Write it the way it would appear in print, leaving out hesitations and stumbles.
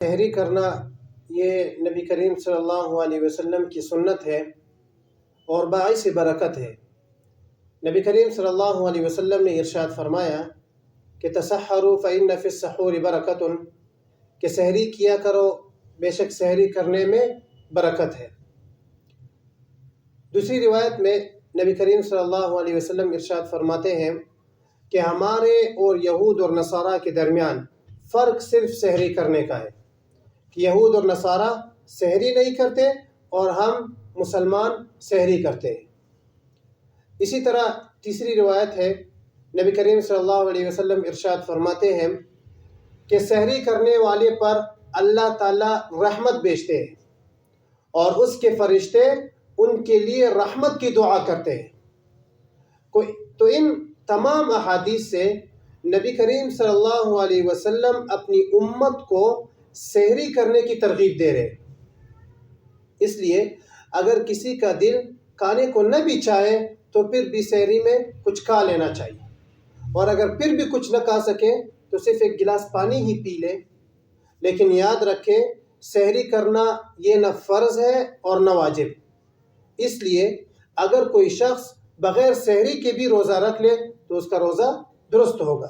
سحری کرنا یہ نبی کریم صلی اللہ علیہ وسلم کی سنت ہے اور باعث برکت ہے۔ نبی کریم صلی اللہ علیہ وسلم نے ارشاد فرمایا کہ تسحروا فإن فی السحور برکۃ، کہ سحری کیا کرو، بے شک سحری کرنے میں برکت ہے۔ دوسری روایت میں نبی کریم صلی اللہ علیہ وسلم ارشاد فرماتے ہیں کہ ہمارے اور یہود اور نصارہ کے درمیان فرق صرف سحری کرنے کا ہے، کہ یہود اور نصارہ سحری نہیں کرتے اور ہم مسلمان سحری کرتے ہیں۔ اسی طرح تیسری روایت ہے، نبی کریم صلی اللہ علیہ وسلم ارشاد فرماتے ہیں کہ سحری کرنے والے پر اللہ تعالیٰ رحمت بھیجتے ہیں اور اس کے فرشتے ان کے لیے رحمت کی دعا کرتے ہیں۔ تو ان تمام احادیث سے نبی کریم صلی اللہ علیہ وسلم اپنی امت کو سحری کرنے کی ترغیب دے رہے ہیں۔ اس لیے اگر کسی کا دل کھانے کو نہ بھی چاہے تو پھر بھی سحری میں کچھ کھا لینا چاہیے، اور اگر پھر بھی کچھ نہ کھا سکے تو صرف ایک گلاس پانی ہی پی لے۔ لیکن یاد رکھیں، سحری کرنا یہ نہ فرض ہے اور نہ واجب۔ اس لیے اگر کوئی شخص بغیر سحری کے بھی روزہ رکھ لے تو اس کا روزہ درست ہوگا۔